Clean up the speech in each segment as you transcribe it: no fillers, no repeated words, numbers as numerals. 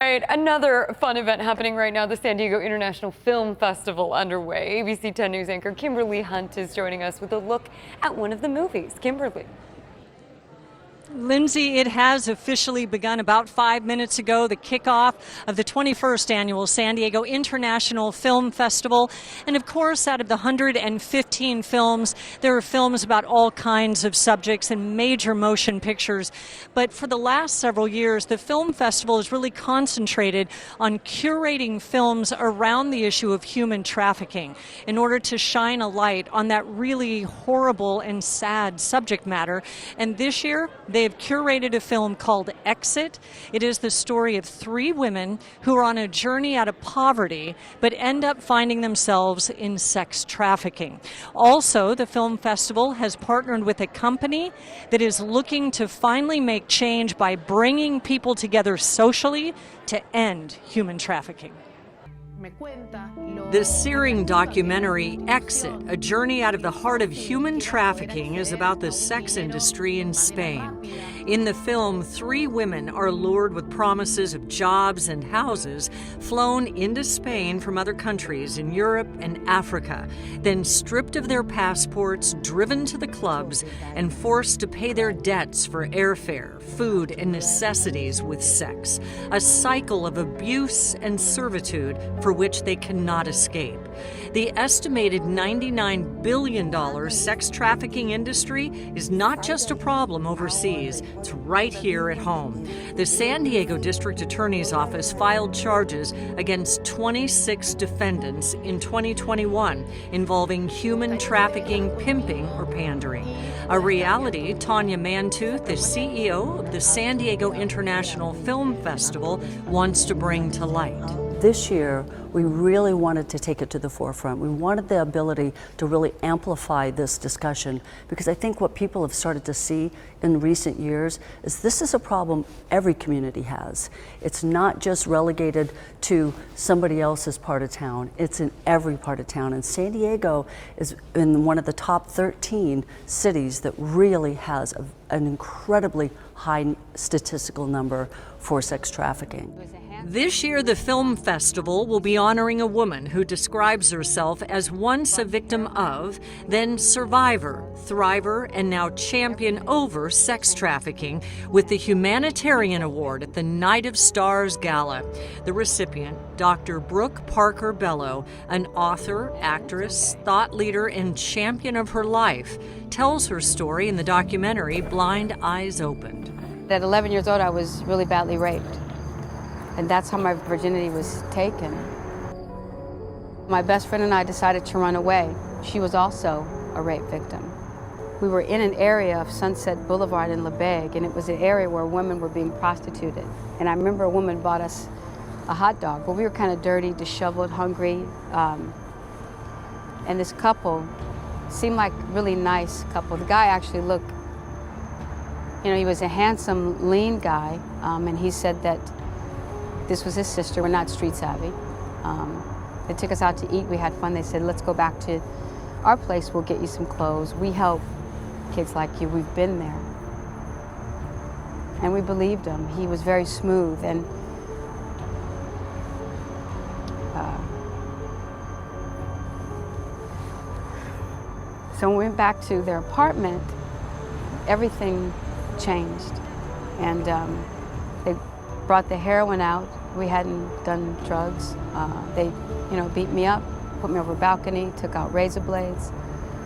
right, another fun event happening right now, the San Diego International Film Festival underway. ABC 10 News anchor Kimberly Hunt is joining us with a look at one of the movies. Kimberly. Lindsay, it has officially begun about 5 minutes ago, the kickoff of the 21st annual San Diego International Film Festival. And of course, out of the 115 films, there are films about all kinds of subjects and major motion pictures. But for the last several years, the film festival is really concentrated on curating films around the issue of human trafficking in order to shine a light on that really horrible and sad subject matter. And this year, they've curated a film called Exit. It is the story of 3 women who are on a journey out of poverty but end up finding themselves in sex trafficking. Also, the film festival has partnered with a company that is looking to finally make change by bringing people together socially to end human trafficking. The searing documentary Exit, A Journey Out of the Heart of Human Trafficking, is about the sex industry in Spain. In the film, 3 women are lured with promises of jobs and houses, flown into Spain from other countries in Europe and Africa, then stripped of their passports, driven to the clubs, and forced to pay their debts for airfare, food, and necessities with sex. A cycle of abuse and servitude for which they cannot escape. The estimated $99 billion sex trafficking industry is not just a problem overseas, it's right here at home. The San Diego District Attorney's Office filed charges against 26 defendants in 2021 involving human trafficking, pimping, or pandering. A reality Tanya Mantooth, the CEO of the San Diego International Film Festival, wants to bring to light. This year, we really wanted to take it to the forefront. We wanted the ability to really amplify this discussion, because I think what people have started to see in recent years is this is a problem every community has. It's not just relegated to somebody else's part of town. It's in every part of town. And San Diego is in one of the top 13 cities that really has an incredibly high statistical number for sex trafficking. This year, the film festival will be honoring a woman who describes herself as once a victim of, then survivor, thriver, and now champion over sex trafficking with the Humanitarian Award at the Night of Stars Gala. The recipient, Dr. Brooke Parker-Belle, an author, actress, thought leader, and champion of her life, tells her story in the documentary Blind Eyes Opened. At 11 years old, I was really badly raped. And that's how my virginity was taken. My best friend and I decided to run away. She was also a rape victim. We were in an area of Sunset Boulevard in La Beg, and it was an area where women were being prostituted. And I remember a woman bought us a hot dog, but we were kind of dirty, disheveled, hungry. And this couple seemed like a really nice couple. The guy actually looked, he was a handsome, lean guy, and he said that this was his sister. We're not street savvy. They took us out to eat. We had fun. They said, let's go back to our place. We'll get you some clothes. We help kids like you. We've been there. And we believed him. He was very smooth. And so when we went back to their apartment, everything changed. And they brought the heroin out. We hadn't done drugs. They, beat me up, put me over a balcony, took out razor blades,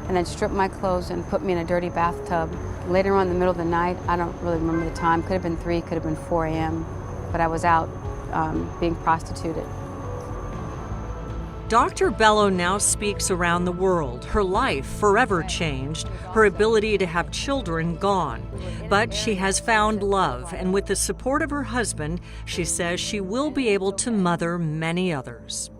and then stripped my clothes and put me in a dirty bathtub. Later on in the middle of the night, I don't really remember the time, could have been 3, could have been 4 a.m., but I was out being prostituted. Dr. Bello now speaks around the world. Her life forever changed, her ability to have children gone. But she has found love, and with the support of her husband, she says she will be able to mother many others.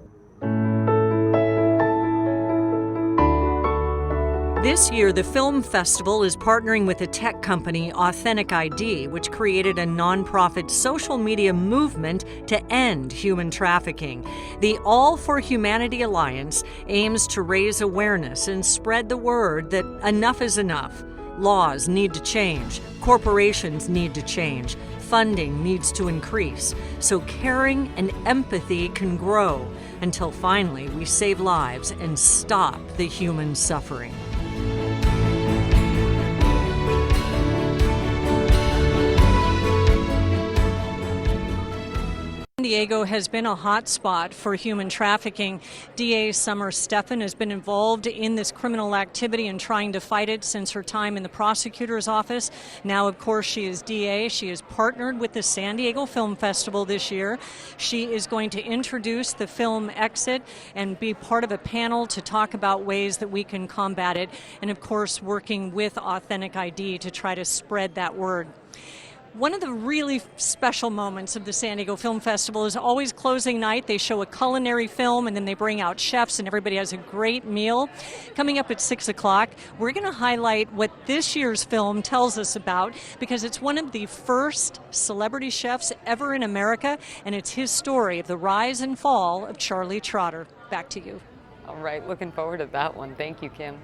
This year, the film festival is partnering with a tech company, Authentic ID, which created a nonprofit social media movement to end human trafficking. The All for Humanity Alliance aims to raise awareness and spread the word that enough is enough. Laws need to change. Corporations need to change. funding needs to increase so caring and empathy can grow until finally we save lives and stop the human suffering. San Diego has been a hot spot for human trafficking. DA Summer Stephan has been involved in this criminal activity and trying to fight it since her time in the prosecutor's office. Now, of course, she is DA. She has partnered with the San Diego Film Festival this year. She is going to introduce the film Exit and be part of a panel to talk about ways that we can combat it, and of course working with Authentic ID to try to spread that word. One of the really special moments of the San Diego Film Festival is always closing night. They show a culinary film and then they bring out chefs and everybody has a great meal. Coming up at 6 o'clock, we're going to highlight what this year's film tells us about, because it's one of the first celebrity chefs ever in America, and it's his story of the rise and fall of Charlie Trotter. Back to you. All right, looking forward to that one. Thank you, Kim.